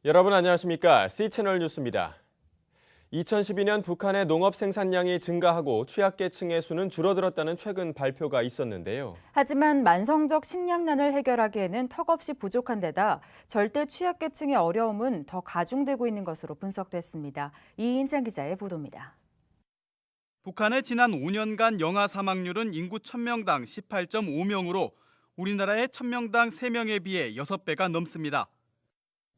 여러분 안녕하십니까? C채널 뉴스입니다. 2012년 북한의 농업 생산량이 증가하고 취약계층의 수는 줄어들었다는 최근 발표가 있었는데요. 하지만 만성적 식량난을 해결하기에는 턱없이 부족한 데다 절대 취약계층의 어려움은 더 가중되고 있는 것으로 분석됐습니다. 이인찬 기자의 보도입니다. 북한의 지난 5년간 영아 사망률은 인구 1000명당 18.5명으로 우리나라의 1000명당 3명에 비해 6배가 넘습니다.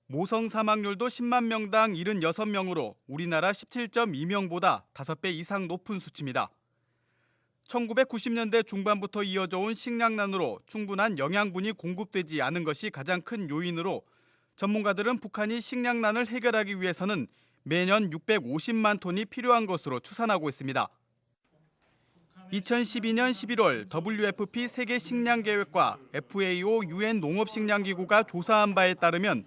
모성 사망률도 10만 명당 76명으로 우리나라 17.2명보다 5배 이상 높은 수치입니다. 1990년대 중반부터 이어져 온 식량난으로 충분한 영양분이 공급되지 않은 것이 가장 큰 요인으로 전문가들은 북한이 식량난을 해결하기 위해서는 매년 650만 톤이 필요한 것으로 추산하고 있습니다. 2012년 11월 WFP 세계 식량 계획과 FAO 유엔 농업식량기구가 조사한 바에 따르면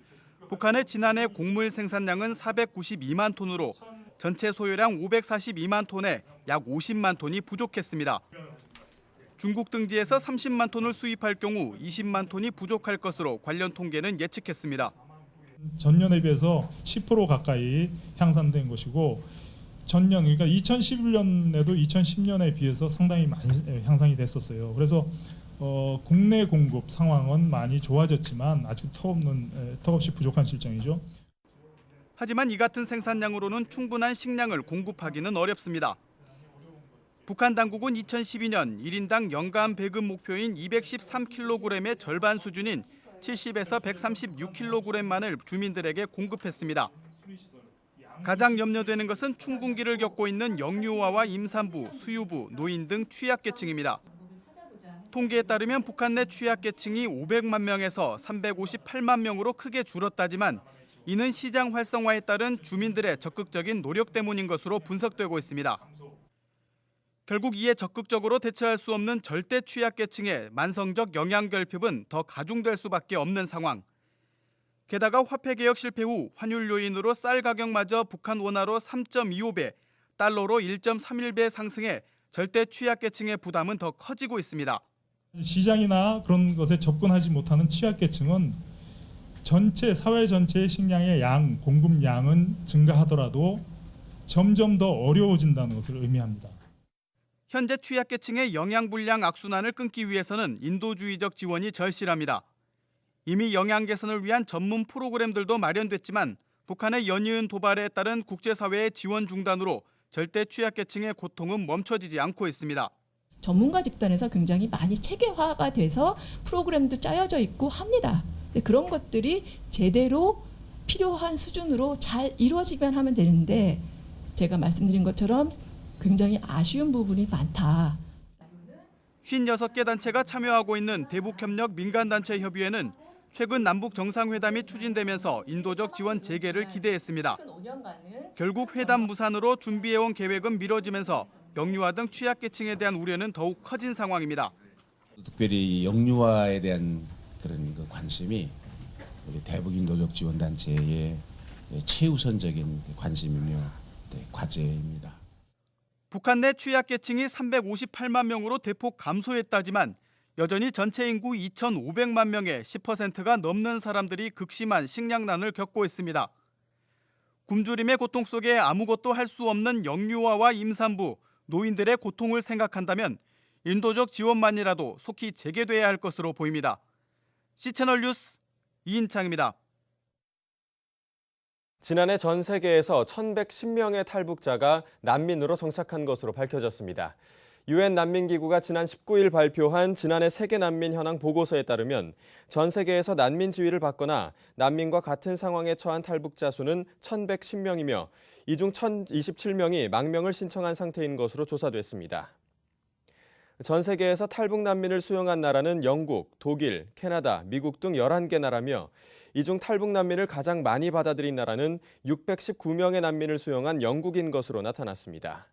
북한의 지난해 곡물 생산량은 492만 톤으로 전체 소요량 542만 톤에 약 50만 톤이 부족했습니다. 중국 등지에서 30만 톤을 수입할 경우 20만 톤이 부족할 것으로 관련 통계는 예측했습니다. 전년에 비해서 10% 가까이 향상된 것이고 전년 그러니까 2011년에도 2010년에 비해서 상당히 많이 향상이 됐었어요. 그래서 국내 공급 상황은 많이 좋아졌지만 아직 턱없이 부족한 실정이죠. 하지만 이 같은 생산량으로는 충분한 식량을 공급하기는 어렵습니다. 북한 당국은 2012년 1인당 연간 배급 목표인 213kg의 절반 수준인 70에서 136kg만을 주민들에게 공급했습니다. 가장 염려되는 것은 춘궁기를 겪고 있는 영유아와 임산부, 수유부, 노인 등 취약계층입니다. 통계에 따르면 북한 내 취약계층이 500만 명에서 358만 명으로 크게 줄었다지만 이는 시장 활성화에 따른 주민들의 적극적인 노력 때문인 것으로 분석되고 있습니다. 결국 이에 적극적으로 대처할 수 없는 절대 취약계층의 만성적 영양결핍은 더 가중될 수밖에 없는 상황. 게다가 화폐개혁 실패 후 환율 요인으로 쌀 가격마저 북한 원화로 3.25배, 달러로 1.31배 상승해 절대 취약계층의 부담은 더 커지고 있습니다. 시장이나 그런 것에 접근하지 못하는 취약계층은 사회 전체의 식량의 공급량은 증가하더라도 점점 더 어려워진다는 것을 의미합니다. 현재 취약계층의 영양불량 악순환을 끊기 위해서는 인도주의적 지원이 절실합니다. 이미 영양 개선을 위한 전문 프로그램들도 마련됐지만 북한의 연이은 도발에 따른 국제사회의 지원 중단으로 절대 취약계층의 고통은 멈춰지지 않고 있습니다. 전문가 집단에서 굉장히 많이 체계화가 돼서 프로그램도 짜여져 있고 합니다. 그런 것들이 제대로 필요한 수준으로 잘 이루어지면 하면 되는데 제가 말씀드린 것처럼 굉장히 아쉬운 부분이 많다. 56개 단체가 참여하고 있는 대북협력 민간단체 협의회는 최근 남북 정상회담이 추진되면서 인도적 지원 재개를 기대했습니다. 결국 회담 무산으로 준비해온 계획은 미뤄지면서 영유아 등 취약계층에 대한 우려는 더욱 커진 상황입니다. 특별히 영유아에 대한 그런 관심이 우리 대북 인도적 지원 단체의 최우선적인 관심이며 과제입니다. 북한 내 취약계층이 358만 명으로 대폭 감소했다지만 여전히 전체 인구 2,500만 명의 10%가 넘는 사람들이 극심한 식량난을 겪고 있습니다. 굶주림의 고통 속에 아무것도 할 수 없는 영유아와 임산부, 노인들의 고통을 생각한다면 인도적 지원만이라도 속히 재개돼야 할 것으로 보입니다. C채널 뉴스 이인창입니다. 지난해 전 세계에서 1,110명의 탈북자가 난민으로 정착한 것으로 밝혀졌습니다. 유엔 난민기구가 지난 19일 발표한 지난해 세계 난민 현황 보고서에 따르면 전 세계에서 난민 지위를 받거나 난민과 같은 상황에 처한 탈북자 수는 1,110명이며 이 중 1,027명이 망명을 신청한 상태인 것으로 조사됐습니다. 전 세계에서 탈북 난민을 수용한 나라는 영국, 독일, 캐나다, 미국 등 11개 나라며 이 중 탈북 난민을 가장 많이 받아들인 나라는 619명의 난민을 수용한 영국인 것으로 나타났습니다.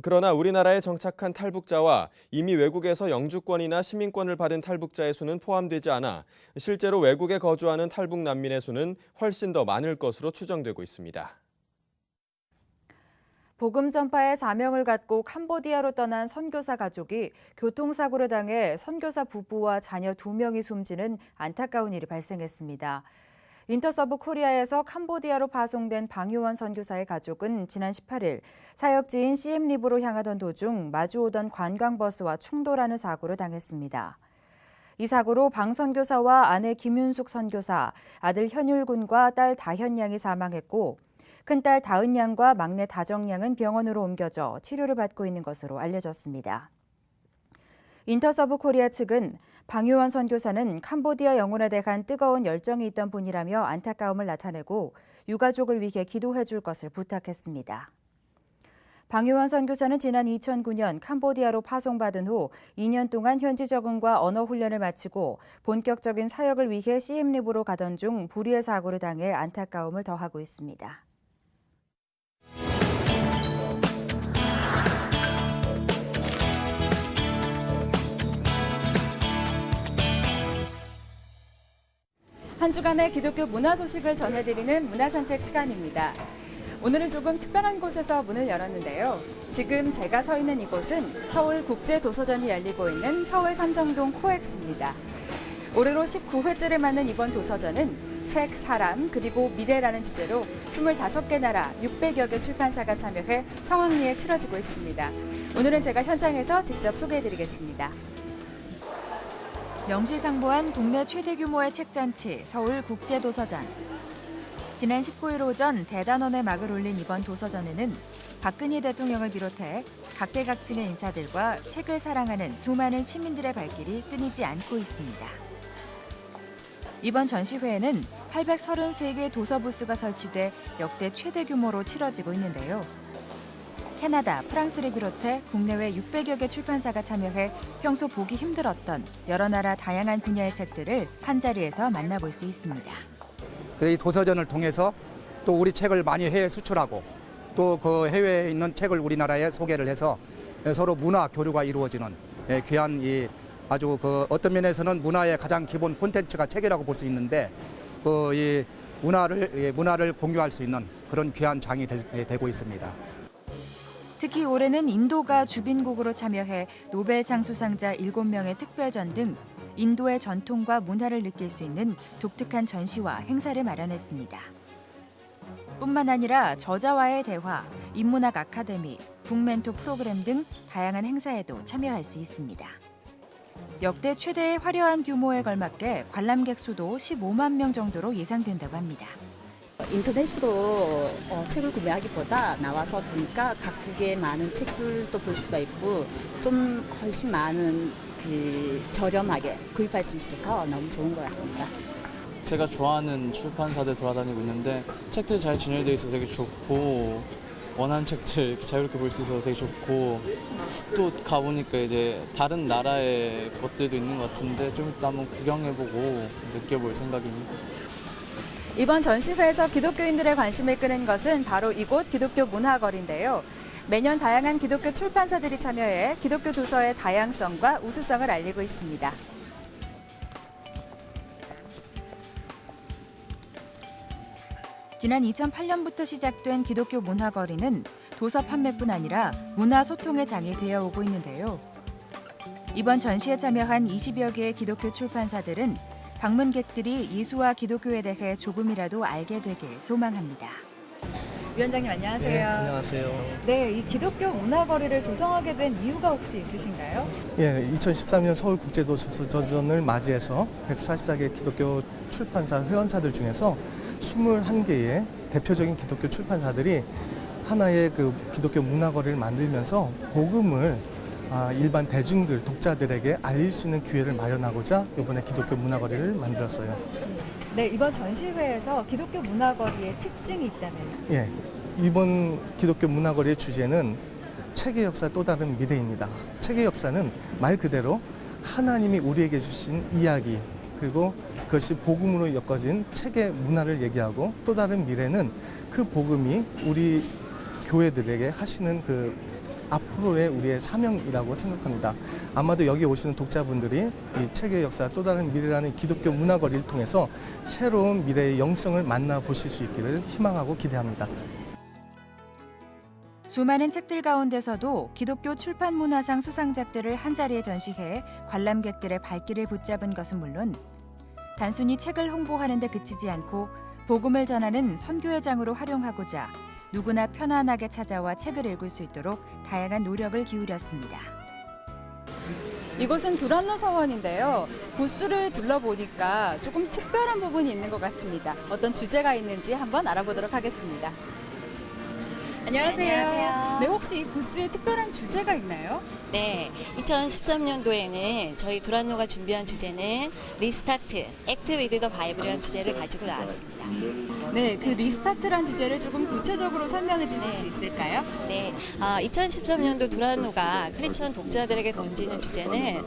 그러나 우리나라에 정착한 탈북자와 이미 외국에서 영주권이나 시민권을 받은 탈북자의 수는 포함되지 않아 실제로 외국에 거주하는 탈북 난민의 수는 훨씬 더 많을 것으로 추정되고 있습니다. 복음 전파의 사명을 갖고 캄보디아로 떠난 선교사 가족이 교통사고를 당해 선교사 부부와 자녀 2명이 숨지는 안타까운 일이 발생했습니다. 인터서브 코리아에서 캄보디아로 파송된 방효원 선교사의 가족은 지난 18일 사역지인 시엠립으로 향하던 도중 마주오던 관광버스와 충돌하는 사고를 당했습니다. 이 사고로 방 선교사와 아내 김윤숙 선교사, 아들 현율 군과 딸 다현 양이 사망했고 큰딸 다은 양과 막내 다정 양은 병원으로 옮겨져 치료를 받고 있는 것으로 알려졌습니다. 인터서브 코리아 측은 방효원 선교사는 캄보디아 영혼에 대한 뜨거운 열정이 있던 분이라며 안타까움을 나타내고 유가족을 위해 기도해 줄 것을 부탁했습니다. 방효원 선교사는 지난 2009년 캄보디아로 파송받은 후 2년 동안 현지 적응과 언어 훈련을 마치고 본격적인 사역을 위해 시엠립으로 가던 중 불의의 사고를 당해 안타까움을 더하고 있습니다. 한 주간의 기독교 문화 소식을 전해드리는 문화산책 시간입니다. 오늘은 조금 특별한 곳에서 문을 열었는데요. 지금 제가 서 있는 이곳은 서울국제도서전이 열리고 있는 서울 삼성동 코엑스입니다. 올해로 19회째를 맞는 이번 도서전은 책, 사람, 그리고 미래라는 주제로 25개 나라 600여 개 출판사가 참여해 성황리에 치러지고 있습니다. 오늘은 제가 현장에서 직접 소개해드리겠습니다. 명실상부한 국내 최대 규모의 책잔치 서울국제도서전. 지난 19일 오전 대단원에 막을 올린 이번 도서전에는 박근혜 대통령을 비롯해 각계각층의 인사들과 책을 사랑하는 수많은 시민들의 발길이 끊이지 않고 있습니다. 이번 전시회에는 833개 도서 부스가 설치돼 역대 최대 규모로 치러지고 있는데요. 캐나다, 프랑스를 비롯해 국내외 600여 개 출판사가 참여해 평소 보기 힘들었던 여러 나라 다양한 분야의 책들을 한자리에서 만나볼 수 있습니다. 이 도서전을 통해서 또 우리 책을 많이 해외 수출하고 또 그 해외에 있는 책을 우리나라에 소개를 해서 서로 문화 교류가 이루어지는 귀한 이 아주 그 어떤 면에서는 문화의 가장 기본 콘텐츠가 책이라고 볼 수 있는데 그 이 문화를 공유할 수 있는 그런 귀한 장이 되고 있습니다. 특히 올해는 인도가 주빈국으로 참여해 노벨상 수상자 7명의 특별전 등 인도의 전통과 문화를 느낄 수 있는 독특한 전시와 행사를 마련했습니다. 뿐만 아니라 저자와의 대화, 인문학 아카데미, 북멘토 프로그램 등 다양한 행사에도 참여할 수 있습니다. 역대 최대의 화려한 규모에 걸맞게 관람객 수도 15만 명 정도로 예상된다고 합니다. 인터넷으로 책을 구매하기보다 나와서 보니까 각국의 많은 책들도 볼 수가 있고 좀 훨씬 많은 저렴하게 구입할 수 있어서 너무 좋은 것 같습니다. 제가 좋아하는 출판사들 돌아다니고 있는데 책들 잘 진열되어 있어서 되게 좋고 원하는 책들 자유롭게 볼 수 있어서 되게 좋고 또 가보니까 이제 다른 나라의 것들도 있는 것 같은데 좀 이따 한번 구경해보고 느껴볼 생각입니다. 이번 전시회에서 기독교인들의 관심을 끄는 것은 바로 이곳 기독교 문화거리인데요. 매년 다양한 기독교 출판사들이 참여해 기독교 도서의 다양성과 우수성을 알리고 있습니다. 지난 2008년부터 시작된 기독교 문화거리는 도서 판매뿐 아니라 문화 소통의 장이 되어오고 있는데요. 이번 전시에 참여한 20여 개의 기독교 출판사들은 방문객들이 예수와 기독교에 대해 조금이라도 알게 되길 소망합니다. 위원장님 안녕하세요. 네, 안녕하세요. 네, 이 기독교 문화거리를 조성하게 된 이유가 혹시 있으신가요? 예, 2013년 서울국제도서전을 맞이해서 144개 기독교 출판사 회원사들 중에서 21개의 대표적인 기독교 출판사들이 하나의 그 기독교 문화거리를 만들면서 복음을 일반 대중들, 독자들에게 알릴 수 있는 기회를 마련하고자 이번에 기독교 문화거리를 만들었어요. 네, 이번 전시회에서 기독교 문화거리의 특징이 있다면? 예, 이번 기독교 문화거리의 주제는 책의 역사 또 다른 미래입니다. 책의 역사는 말 그대로 하나님이 우리에게 주신 이야기, 그리고 그것이 복음으로 엮어진 책의 문화를 얘기하고 또 다른 미래는 그 복음이 우리 교회들에게 하시는 그 앞으로의 우리의 사명이라고 생각합니다. 아마도 여기 오시는 독자분들이 이 책의 역사 또 다른 미래라는 기독교 문화거리를 통해서 새로운 미래의 영성을 만나보실 수 있기를 희망하고 기대합니다. 수많은 책들 가운데서도 기독교 출판문화상 수상작들을 한자리에 전시해 관람객들의 발길을 붙잡은 것은 물론 단순히 책을 홍보하는 데 그치지 않고 복음을 전하는 선교의 장으로 활용하고자 누구나 편안하게 찾아와 책을 읽을 수 있도록 다양한 노력을 기울였습니다. 이곳은 두란노 서원인데요. 부스를 둘러보니까 조금 특별한 부분이 있는 것 같습니다. 어떤 주제가 있는지 한번 알아보도록 하겠습니다. 안녕하세요. 안녕하세요. 네, 혹시 이 부스에 특별한 주제가 있나요? 네, 2013년도에는 저희 두란노가 준비한 주제는 리스타트, 액트 위드 더 바이블이라는 주제를 가지고 나왔습니다. 네, 그 리스타트란 주제를 조금 구체적으로 설명해 주실 수 있을까요? 네, 2013년도 두란노가 크리스천 독자들에게 던지는 주제는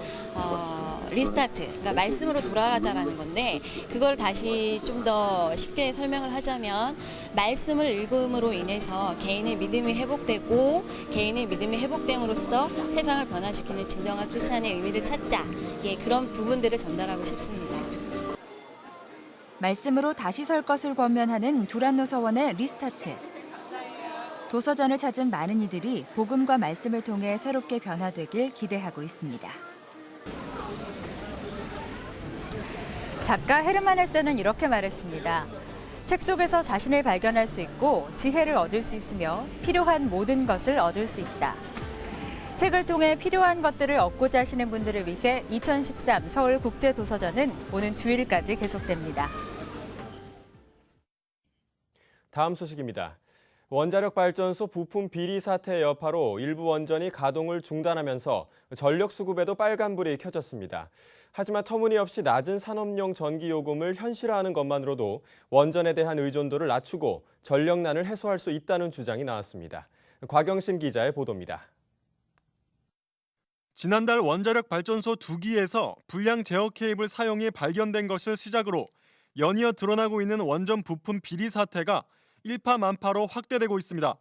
리스타트, 그러니까 말씀으로 돌아가자라는 건데 그걸 다시 좀 더 쉽게 설명을 하자면 말씀을 읽음으로 인해서 개인의 믿음이 회복되고 개인의 믿음이 회복됨으로써 세상을 변화시키는 진정한 크리스찬의 의미를 찾자. 예, 그런 부분들을 전달하고 싶습니다. 말씀으로 다시 설 것을 권면하는 두란노 서원의 리스타트. 도서전을 찾은 많은 이들이 복음과 말씀을 통해 새롭게 변화되길 기대하고 있습니다. 작가 헤르만 헤세는 이렇게 말했습니다. 책 속에서 자신을 발견할 수 있고 지혜를 얻을 수 있으며 필요한 모든 것을 얻을 수 있다. 책을 통해 필요한 것들을 얻고자 하시는 분들을 위해 2013 서울국제도서전은 오는 주일까지 계속됩니다. 다음 소식입니다. 원자력 발전소 부품 비리 사태 여파로 일부 원전이 가동을 중단하면서 전력 수급에도 빨간불이 켜졌습니다. 하지만 터무니없이 낮은 산업용 전기 요금을 현실화하는 것만으로도 원전에 대한 의존도를 낮추고 전력난을 해소할 수 있다는 주장이 나왔습니다. 곽영신 기자의 보도입니다. 지난달 원자력 발전소 2기에서 불량 제어 케이블 사용이 발견된 것을 시작으로 연이어 드러나고 있는 원전 부품 비리 사태가 일파만파로 확대되고 있습니다.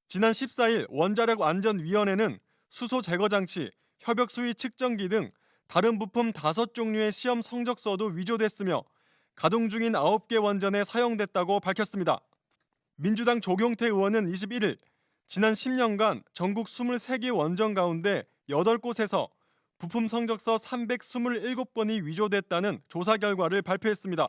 지난 14일 원자력안전위원회는 수소 제거 장치, 협역 수위 측정기 등 다른 부품 5종류의 시험 성적서도 위조됐으며 가동 중인 9개 원전에 사용됐다고 밝혔습니다. 민주당 조경태 의원은 21일 지난 10년간 전국 23개 원전 가운데 8곳에서 부품 성적서 327번이 위조됐다는 조사 결과를 발표했습니다.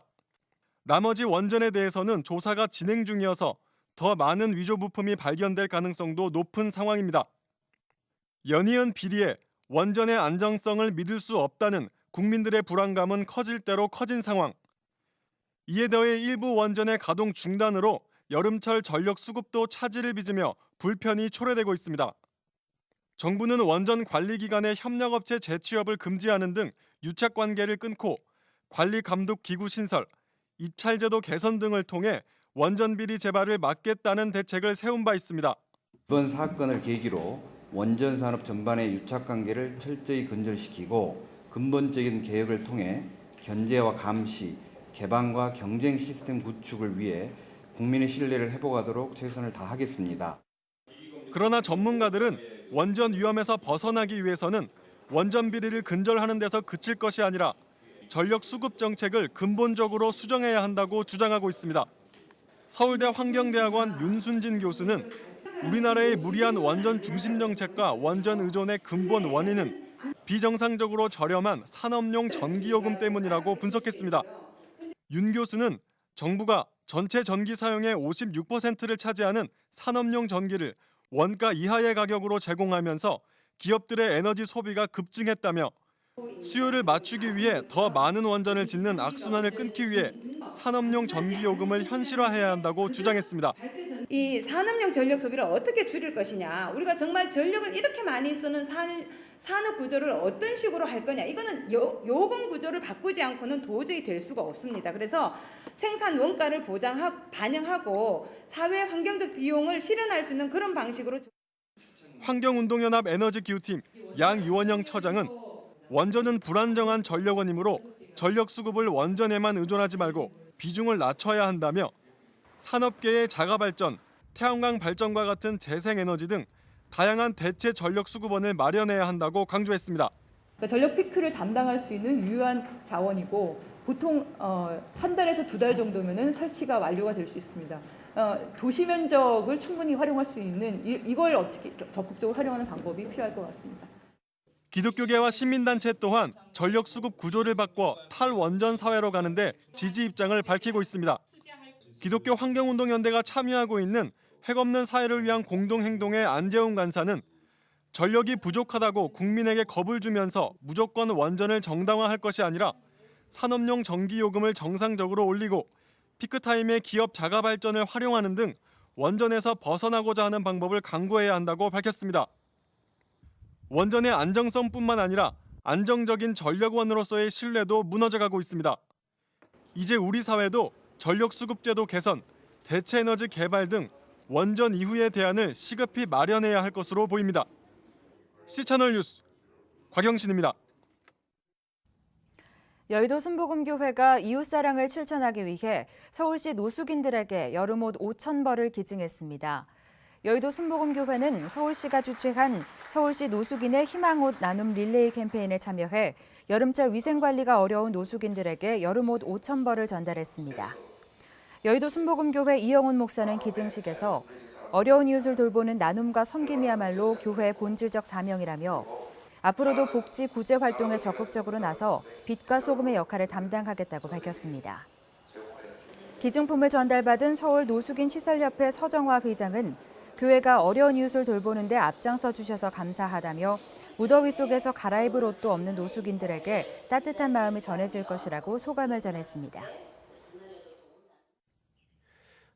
나머지 원전에 대해서는 조사가 진행 중이어서 더 많은 위조 부품이 발견될 가능성도 높은 상황입니다. 연이은 비리에 원전의 안정성을 믿을 수 없다는 국민들의 불안감은 커질 대로 커진 상황. 이에 더해 일부 원전의 가동 중단으로 여름철 전력 수급도 차질을 빚으며 불편이 초래되고 있습니다. 정부는 원전 관리기관의 협력업체 재취업을 금지하는 등 유착관계를 끊고 관리감독기구 신설, 입찰제도 개선 등을 통해 원전 비리 재발을 막겠다는 대책을 세운 바 있습니다. 이번 사건을 계기로 원전 산업 전반의 유착관계를 철저히 근절시키고 근본적인 개혁을 통해 견제와 감시, 개방과 경쟁 시스템 구축을 위해 국민의 신뢰를 회복하도록 최선을 다하겠습니다. 그러나 전문가들은 원전 위험에서 벗어나기 위해서는 원전 비리를 근절하는 데서 그칠 것이 아니라 전력 수급 정책을 근본적으로 수정해야 한다고 주장하고 있습니다. 서울대 환경대학원 윤순진 교수는 우리나라의 무리한 원전 중심 정책과 원전 의존의 근본 원인은 비정상적으로 저렴한 산업용 전기요금 때문이라고 분석했습니다. 윤 교수는 정부가 전체 전기 사용의 56%를 차지하는 산업용 전기를 원가 이하의 가격으로 제공하면서 기업들의 에너지 소비가 급증했다며 수요를 맞추기 위해 더 많은 원전을 짓는 악순환을 끊기 위해 산업용 전기요금을 현실화해야 한다고 주장했습니다. 이 산업용 전력 소비를 어떻게 줄일 것이냐, 우리가 정말 전력을 이렇게 많이 쓰는 산업 구조를 어떤 식으로 할 거냐, 이거는 요금 구조를 바꾸지 않고는 도저히 될 수가 없습니다. 그래서 생산 원가를 반영하고 사회 환경적 비용을 실현할 수 있는 그런 방식으로. 환경운동연합 에너지기후팀 양유원영 처장은 원전은 불안정한 전력원이므로 전력 수급을 원전에만 의존하지 말고 비중을 낮춰야 한다며 산업계의 자가발전, 태양광 발전과 같은 재생에너지 등 다양한 대체 전력 수급원을 마련해야 한다고 강조했습니다. 그러니까 전력 피크를 담당할 수 있는 유효한 자원이고 보통 한 달에서 2달 정도면은 설치가 완료가 될 수 있습니다. 도시 면적을 충분히 활용할 수 있는 이걸 어떻게 적극적으로 활용하는 방법이 필요할 것 같습니다. 기독교계와 시민단체 또한 전력 수급 구조를 바꿔 탈원전 사회로 가는데 지지 입장을 밝히고 있습니다. 기독교 환경운동연대가 참여하고 있는 핵없는 사회를 위한 공동행동의 안재훈 간사는 전력이 부족하다고 국민에게 겁을 주면서 무조건 원전을 정당화할 것이 아니라 산업용 전기요금을 정상적으로 올리고 피크타임에 기업 자가발전을 활용하는 등 원전에서 벗어나고자 하는 방법을 강구해야 한다고 밝혔습니다. 원전의 안정성뿐만 아니라 안정적인 전력원으로서의 신뢰도 무너져가고 있습니다. 이제 우리 사회도 전력수급제도 개선, 대체에너지 개발 등 원전 이후의 대안을 시급히 마련해야 할 것으로 보입니다. C채널 뉴스 곽영신입니다. 여의도 순복음교회가 이웃사랑을 실천하기 위해 서울시 노숙인들에게 여름옷 5,000벌을 기증했습니다. 여의도 순복음교회는 서울시가 주최한 서울시 노숙인의 희망옷 나눔 릴레이 캠페인에 참여해 여름철 위생관리가 어려운 노숙인들에게 여름옷 5,000벌을 전달했습니다. 여의도 순복음교회 이영훈 목사는 기증식에서 어려운 이웃을 돌보는 나눔과 섬김이야말로 교회의 본질적 사명이라며 앞으로도 복지 구제 활동에 적극적으로 나서 빛과 소금의 역할을 담당하겠다고 밝혔습니다. 기증품을 전달받은 서울 노숙인 시설협회 서정화 회장은 교회가 어려운 이웃을 돌보는 데 앞장서 주셔서 감사하다며 무더위 속에서 갈아입을 옷도 없는 노숙인들에게 따뜻한 마음이 전해질 것이라고 소감을 전했습니다.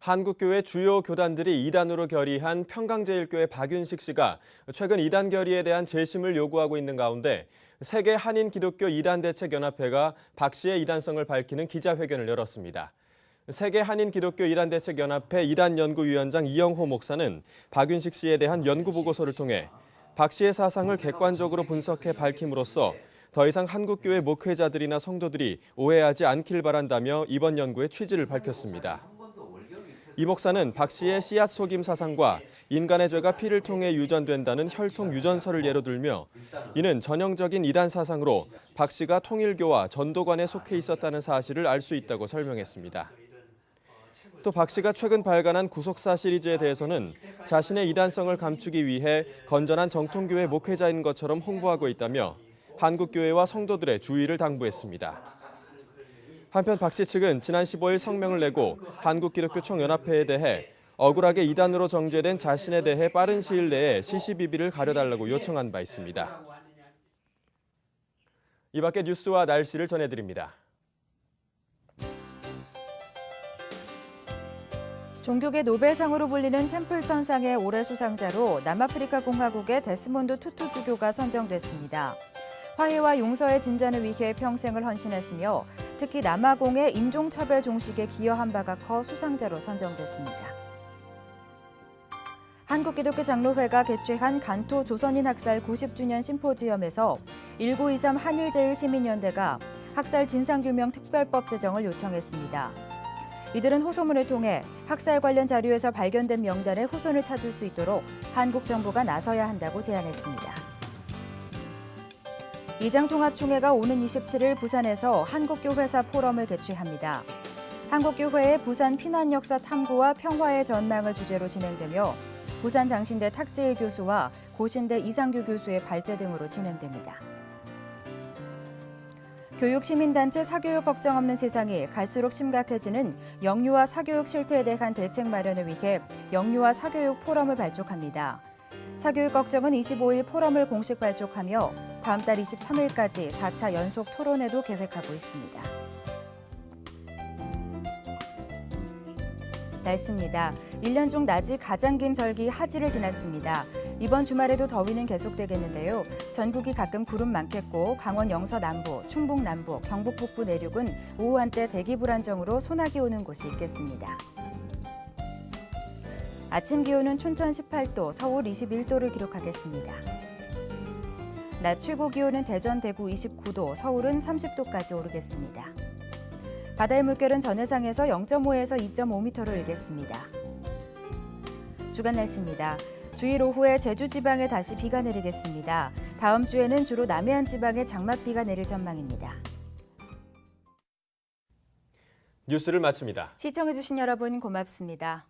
한국교회 주요 교단들이 이단으로 결의한 평강제일교회 박윤식 씨가 최근 이단 결의에 대한 재심을 요구하고 있는 가운데 세계 한인 기독교 이단대책연합회가 박 씨의 이단성을 밝히는 기자회견을 열었습니다. 세계 한인 기독교 이단대책연합회 이단연구위원장 이영호 목사는 박윤식 씨에 대한 연구보고서를 통해 박 씨의 사상을 객관적으로 분석해 밝힘으로써 더 이상 한국교회 목회자들이나 성도들이 오해하지 않길 바란다며 이번 연구의 취지를 밝혔습니다. 이 목사는 박 씨의 씨앗 속임 사상과 인간의 죄가 피를 통해 유전된다는 혈통 유전설을 예로 들며 이는 전형적인 이단 사상으로 박 씨가 통일교와 전도관에 속해 있었다는 사실을 알 수 있다고 설명했습니다. 또 박 씨가 최근 발간한 구속사 시리즈에 대해서는 자신의 이단성을 감추기 위해 건전한 정통교회 목회자인 것처럼 홍보하고 있다며 한국교회와 성도들의 주의를 당부했습니다. 한편 박 씨 측은 지난 15일 성명을 내고 한국기독교총연합회에 대해 억울하게 이단으로 정죄된 자신에 대해 빠른 시일 내에 시시비비를 가려달라고 요청한 바 있습니다. 이 밖에 뉴스와 날씨를 전해드립니다. 종교계 노벨상으로 불리는 템플턴상의 올해 수상자로 남아프리카 공화국의 데스몬드 투투 주교가 선정됐습니다. 화해와 용서의 진전을 위해 평생을 헌신했으며 특히 남아공의 인종차별 종식에 기여한 바가 커 수상자로 선정됐습니다. 한국기독교 장로회가 개최한 간토 조선인 학살 90주년 심포지엄에서 1923 한일제일시민연대가 학살 진상규명 특별법 제정을 요청했습니다. 이들은 호소문을 통해 학살 관련 자료에서 발견된 명단의 후손을 찾을 수 있도록 한국 정부가 나서야 한다고 제안했습니다. 이장통합총회가 오는 27일 부산에서 한국교회사 포럼을 개최합니다. 한국교회의 부산 피난역사 탐구와 평화의 전망을 주제로 진행되며 부산장신대 탁재일 교수와 고신대 이상규 교수의 발제 등으로 진행됩니다. 교육시민단체 사교육 걱정 없는 세상이 갈수록 심각해지는 영유아 사교육 실태에 대한 대책 마련을 위해 영유아 사교육 포럼을 발족합니다. 사교육 걱정은 25일 포럼을 공식 발족하며 다음 달 23일까지 4차 연속 토론회도 계획하고 있습니다. 날씨입니다. 1년 중 낮이 가장 긴 절기 하지를 지났습니다. 이번 주말에도 더위는 계속되겠는데요. 전국이 가끔 구름 많겠고 강원 영서 남부, 충북 남부, 경북 북부 내륙은 오후 한때 대기 불안정으로 소나기 오는 곳이 있겠습니다. 아침 기온은 춘천 18도, 서울 21도를 기록하겠습니다. 낮 최고 기온은 대전, 대구 29도, 서울은 30도까지 오르겠습니다. 바다의 물결은 전해상에서 0.5에서 2.5m를 일겠습니다. 주간 날씨입니다. 주일 오후에 제주 지방에 다시 비가 내리겠습니다. 다음 주에는 주로 남해안 지방에 장맛비가 내릴 전망입니다. 뉴스를 마칩니다. 시청해주신 여러분 고맙습니다.